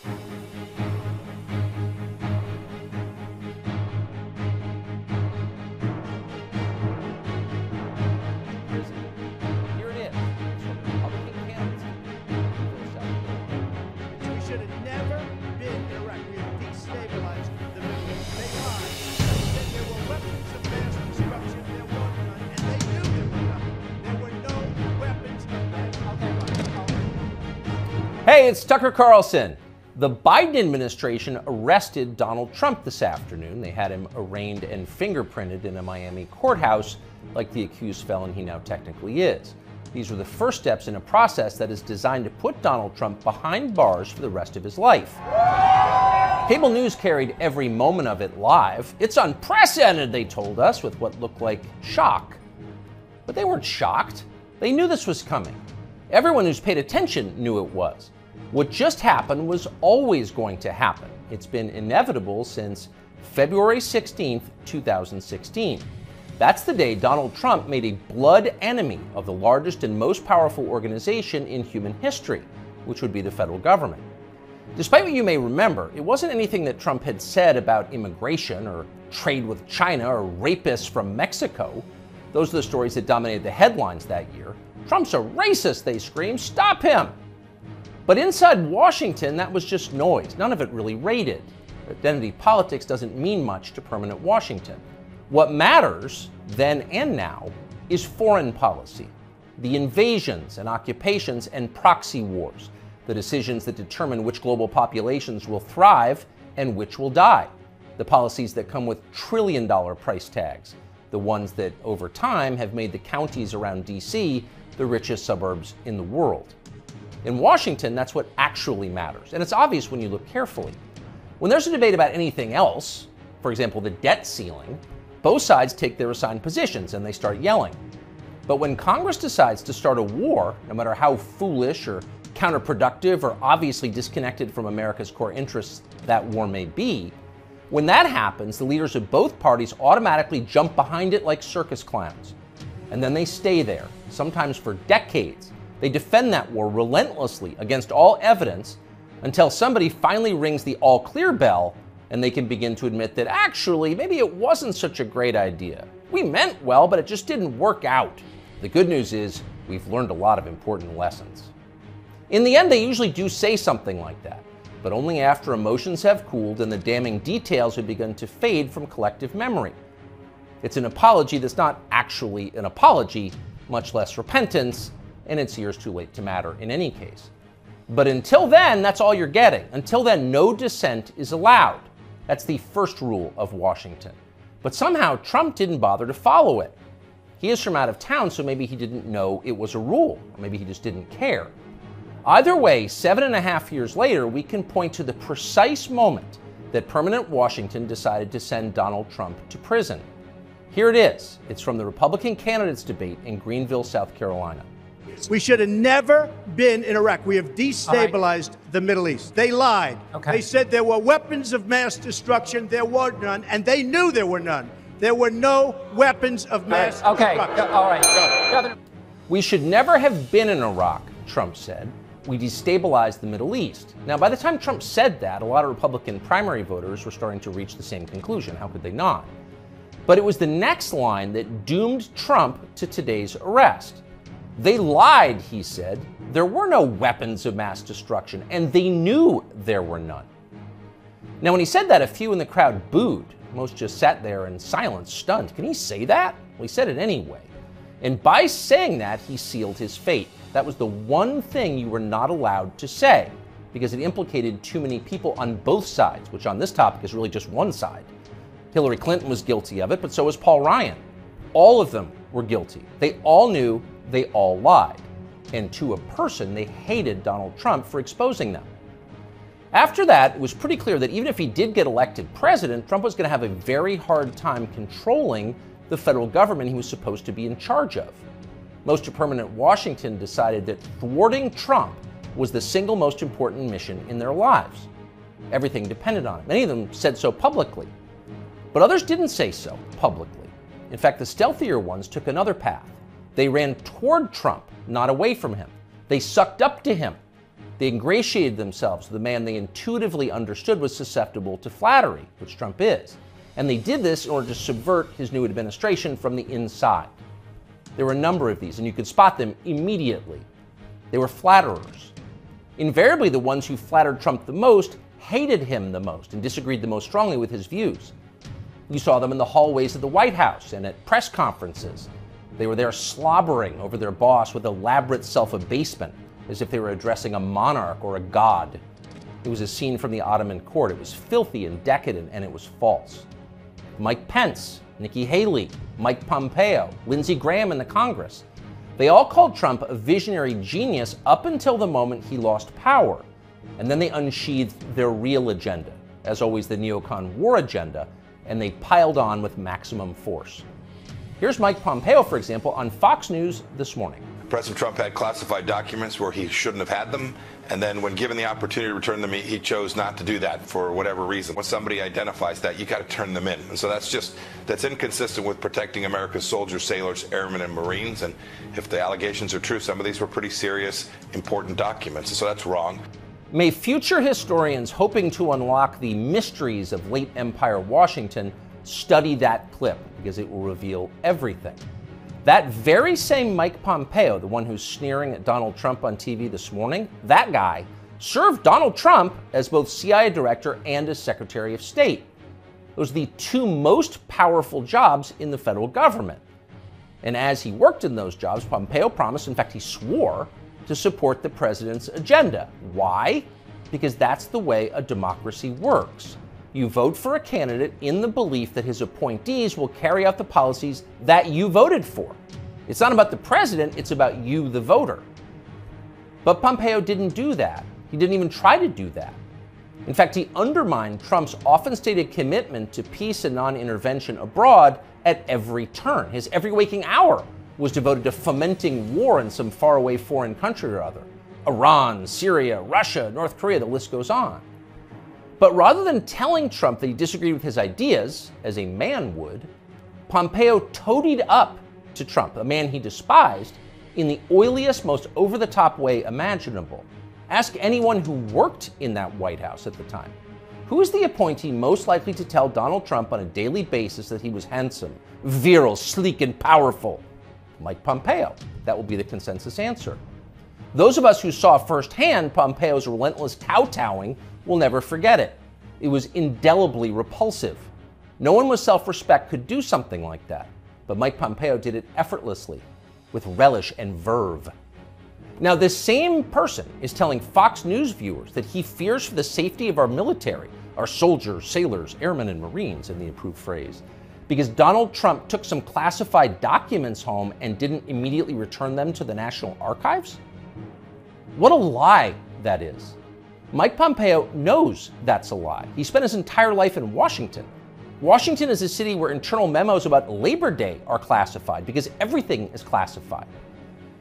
Here it is. It's from the Republican candidates. We should have never been in Iraq. We have destabilized the Middle East. They lied. They said there were weapons of mass destruction. There were none, and they knew there were none. There were no weapons of mass destruction. Hey, it's Tucker Carlson. The Biden administration arrested Donald Trump this afternoon. They had him arraigned and fingerprinted in a Miami courthouse like the accused felon he now technically is. These were the first steps in a process that is designed to put Donald Trump behind bars for the rest of his life. Cable news carried every moment of it live. It's unprecedented, they told us, with what looked like shock. But they weren't shocked. They knew this was coming. Everyone who's paid attention knew it was. What just happened was always going to happen. It's been inevitable since February 16th, 2016. That's the day Donald Trump made a blood enemy of the largest and most powerful organization in human history, which would be the federal government. Despite what you may remember, it wasn't anything that Trump had said about immigration or trade with China or rapists from Mexico. Those are the stories that dominated the headlines that year. Trump's a racist, they screamed. Stop him! But inside Washington, that was just noise. None of it really rated. Identity politics doesn't mean much to permanent Washington. What matters, then and now, is foreign policy. The invasions and occupations and proxy wars. The decisions that determine which global populations will thrive and which will die. The policies that come with trillion-dollar price tags. The ones that, over time, have made the counties around D.C. the richest suburbs in the world. In Washington, that's what actually matters, and it's obvious when you look carefully. When there's a debate about anything else, for example, the debt ceiling, both sides take their assigned positions and they start yelling. But when Congress decides to start a war, no matter how foolish or counterproductive or obviously disconnected from America's core interests that war may be, when that happens, the leaders of both parties automatically jump behind it like circus clowns. And then they stay there, sometimes for decades. They defend that war relentlessly against all evidence until somebody finally rings the all-clear bell and they can begin to admit that actually, maybe it wasn't such a great idea. We meant well, but it just didn't work out. The good news is we've learned a lot of important lessons. In the end, they usually do say something like that, but only after emotions have cooled and the damning details have begun to fade from collective memory. It's an apology that's not actually an apology, much less repentance, and it's years too late to matter in any case. But until then, that's all you're getting. Until then, no dissent is allowed. That's the first rule of Washington. But somehow, Trump didn't bother to follow it. He is from out of town, so maybe he didn't know it was a rule, or maybe he just didn't care. Either way, 7.5 years later, we can point to the precise moment that permanent Washington decided to send Donald Trump to prison. Here it is. It's from the Republican candidates debate in Greenville, South Carolina. We should have never been in Iraq. We have destabilized the Middle East. They lied. They said there were weapons of mass destruction. There were none, and they knew there were none. There were no weapons of mass destruction. All right. We should never have been in Iraq, Trump said. We destabilized the Middle East. Now, by the time Trump said that, a lot of Republican primary voters were starting to reach the same conclusion. How could they not? But it was the next line that doomed Trump to today's arrest. They lied, he said. There were no weapons of mass destruction, and they knew there were none. Now, when he said that, a few in the crowd booed. Most just sat there in silence, stunned. Can he say that? Well, he said it anyway. And by saying that, he sealed his fate. That was the one thing you were not allowed to say, because it implicated too many people on both sides, which on this topic is really just one side. Hillary Clinton was guilty of it, but so was Paul Ryan. All of them were guilty. They all knew, they all lied. And to a person, they hated Donald Trump for exposing them. After that, it was pretty clear that even if he did get elected president, Trump was going to have a very hard time controlling the federal government he was supposed to be in charge of. Most of permanent Washington decided that thwarting Trump was the single most important mission in their lives. Everything depended on it. Many of them said so publicly. But others didn't say so publicly. In fact, the stealthier ones took another path. They ran toward Trump, not away from him. They sucked up to him. They ingratiated themselves with the man they intuitively understood was susceptible to flattery, which Trump is. And they did this in order to subvert his new administration from the inside. There were a number of these, and you could spot them immediately. They were flatterers. Invariably, the ones who flattered Trump the most hated him the most and disagreed the most strongly with his views. You saw them in the hallways of the White House and at press conferences. They were there slobbering over their boss with elaborate self-abasement, as if they were addressing a monarch or a god. It was a scene from the Ottoman court. It was filthy and decadent, and it was false. Mike Pence, Nikki Haley, Mike Pompeo, Lindsey Graham in the Congress. They all called Trump a visionary genius up until the moment he lost power. And then they unsheathed their real agenda, as always the neocon war agenda, and they piled on with maximum force. Here's Mike Pompeo, for example, on Fox News this morning. President Trump had classified documents where he shouldn't have had them, and then when given the opportunity to return them, he chose not to do that for whatever reason. When somebody identifies that, you got to turn them in. And so that's inconsistent with protecting America's soldiers, sailors, airmen, and Marines. And if the allegations are true, some of these were pretty serious, important documents. And so that's wrong. May future historians hoping to unlock the mysteries of late Empire Washington study that clip, because it will reveal everything. That very same Mike Pompeo, the one who's sneering at Donald Trump on TV this morning, that guy served Donald Trump as both CIA director and as Secretary of State. Those are the two most powerful jobs in the federal government. And as he worked in those jobs, Pompeo promised, in fact, he swore, to support the president's agenda. Why? Because that's the way a democracy works. You vote for a candidate in the belief that his appointees will carry out the policies that you voted for. It's not about the president, it's about you, the voter. But Pompeo didn't do that. He didn't even try to do that. In fact, he undermined Trump's often stated commitment to peace and non-intervention abroad at every turn. His every waking hour was devoted to fomenting war in some faraway foreign country or other. Iran, Syria, Russia, North Korea, the list goes on. But rather than telling Trump that he disagreed with his ideas, as a man would, Pompeo toadied up to Trump, a man he despised, in the oiliest, most over-the-top way imaginable. Ask anyone who worked in that White House at the time. Who is the appointee most likely to tell Donald Trump on a daily basis that he was handsome, virile, sleek, and powerful? Mike Pompeo. That will be the consensus answer. Those of us who saw firsthand Pompeo's relentless kowtowing will never forget it. It was indelibly repulsive. No one with self-respect could do something like that, but Mike Pompeo did it effortlessly, with relish and verve. Now, this same person is telling Fox News viewers that he fears for the safety of our military, our soldiers, sailors, airmen, and Marines, in the approved phrase, because Donald Trump took some classified documents home and didn't immediately return them to the National Archives? What a lie that is. Mike Pompeo knows that's a lie. He spent his entire life in Washington. Washington is a city where internal memos about Labor Day are classified because everything is classified.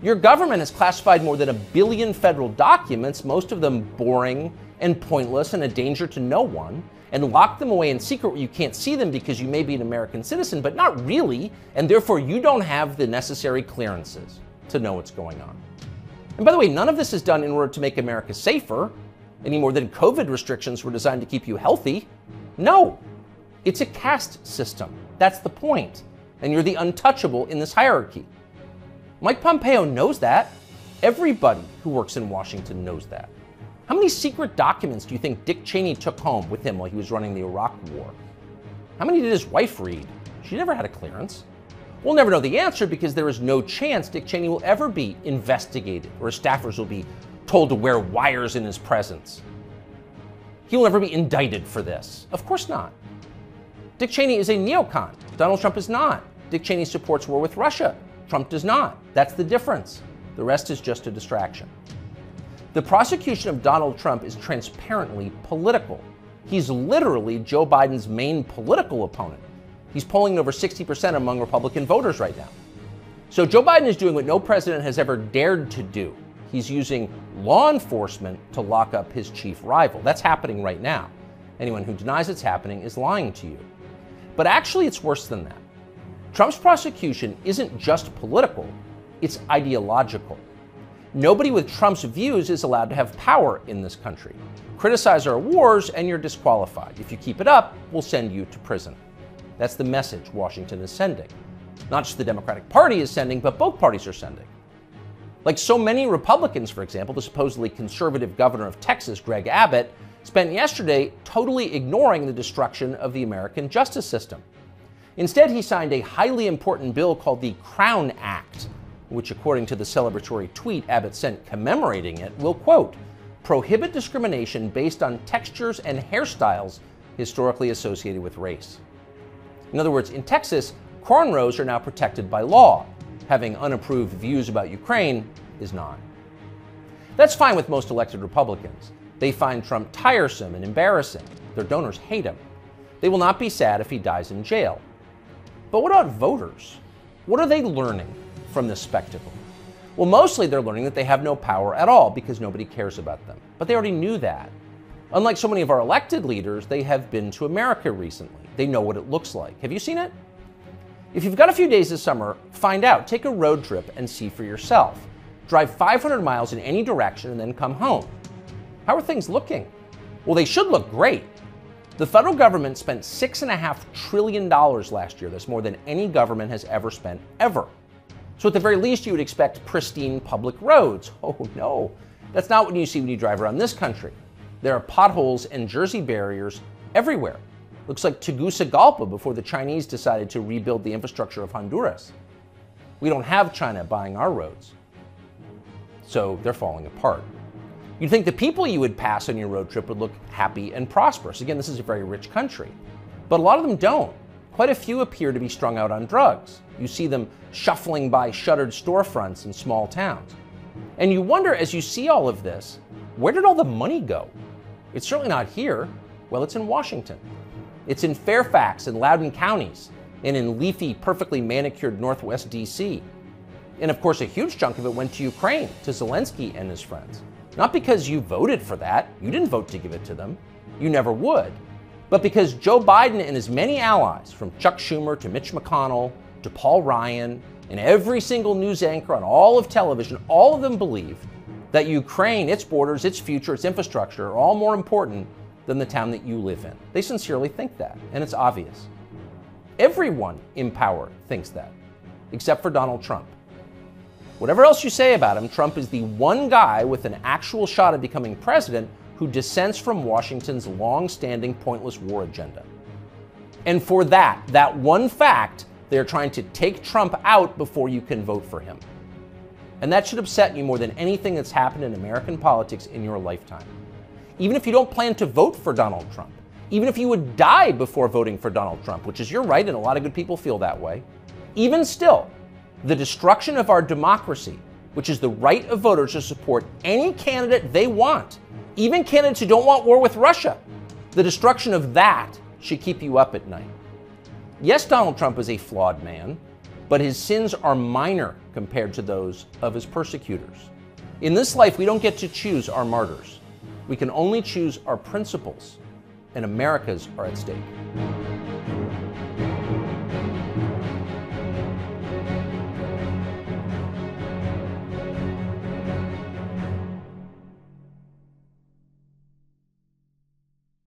Your government has classified more than 1 billion federal documents, most of them boring and pointless and a danger to no one, and locked them away in secret where you can't see them because you may be an American citizen, but not really, and therefore you don't have the necessary clearances to know what's going on. And by the way, none of this is done in order to make America safer, any more than COVID restrictions were designed to keep you healthy. No, it's a caste system. That's the point. And you're the untouchable in this hierarchy. Mike Pompeo knows that. Everybody who works in Washington knows that. How many secret documents do you think Dick Cheney took home with him while he was running the Iraq War? How many did his wife read? She never had a clearance. We'll never know the answer because there is no chance Dick Cheney will ever be investigated or his staffers will be told to wear wires in his presence. He will never be indicted for this. Of course not. Dick Cheney is a neocon. Donald Trump is not. Dick Cheney supports war with Russia. Trump does not. That's the difference. The rest is just a distraction. The prosecution of Donald Trump is transparently political. He's literally Joe Biden's main political opponent. He's polling over 60% among Republican voters right now. So Joe Biden is doing what no president has ever dared to do. He's using law enforcement to lock up his chief rival. That's happening right now. Anyone who denies it's happening is lying to you. But actually, it's worse than that. Trump's prosecution isn't just political, it's ideological. Nobody with Trump's views is allowed to have power in this country. Criticize our wars and you're disqualified. If you keep it up, we'll send you to prison. That's the message Washington is sending. Not just the Democratic Party is sending, but both parties are sending. Like so many Republicans, for example, the supposedly conservative governor of Texas, Greg Abbott, spent yesterday totally ignoring the destruction of the American justice system. Instead, he signed a highly important bill called the Crown Act, which, according to the celebratory tweet Abbott sent commemorating it, will, quote, prohibit discrimination based on textures and hairstyles historically associated with race. In other words, in Texas, cornrows are now protected by law. Having unapproved views about Ukraine is not. That's fine with most elected Republicans. They find Trump tiresome and embarrassing. Their donors hate him. They will not be sad if he dies in jail. But what about voters? What are they learning from this spectacle? Well, mostly they're learning that they have no power at all because nobody cares about them. But they already knew that. Unlike so many of our elected leaders, they have been to America recently. They know what it looks like. Have you seen it? If you've got a few days this summer, find out. Take a road trip and see for yourself. Drive 500 miles in any direction and then come home. How are things looking? Well, they should look great. The federal government spent $6.5 trillion last year. That's more than any government has ever spent, ever. So at the very least, you would expect pristine public roads. Oh no, that's not what you see when you drive around this country. There are potholes and Jersey barriers everywhere. Looks like Tegucigalpa before the Chinese decided to rebuild the infrastructure of Honduras. We don't have China buying our roads, so they're falling apart. You'd think the people you would pass on your road trip would look happy and prosperous. Again, this is a very rich country, but a lot of them don't. Quite a few appear to be strung out on drugs. You see them shuffling by shuttered storefronts in small towns. And you wonder, as you see all of this, where did all the money go? It's certainly not here. Well, it's in Washington. It's in Fairfax and Loudoun counties, and in leafy, perfectly manicured Northwest DC. And of course, a huge chunk of it went to Ukraine, to Zelensky and his friends. Not because you voted for that. You didn't vote to give it to them. You never would. But because Joe Biden and his many allies, from Chuck Schumer to Mitch McConnell to Paul Ryan, and every single news anchor on all of television, all of them believe that Ukraine, its borders, its future, its infrastructure are all more important than the town that you live in. They sincerely think that, and it's obvious. Everyone in power thinks that, except for Donald Trump. Whatever else you say about him, Trump is the one guy with an actual shot at becoming president who dissents from Washington's long-standing pointless war agenda. And for that one fact, they're trying to take Trump out before you can vote for him. And that should upset you more than anything that's happened in American politics in your lifetime. Even if you don't plan to vote for Donald Trump, even if you would die before voting for Donald Trump, which is your right and a lot of good people feel that way, even still, the destruction of our democracy, which is the right of voters to support any candidate they want, even candidates who don't want war with Russia, the destruction of that should keep you up at night. Yes, Donald Trump is a flawed man, but his sins are minor compared to those of his persecutors. In this life, we don't get to choose our martyrs. We can only choose our principles, and America's are at stake.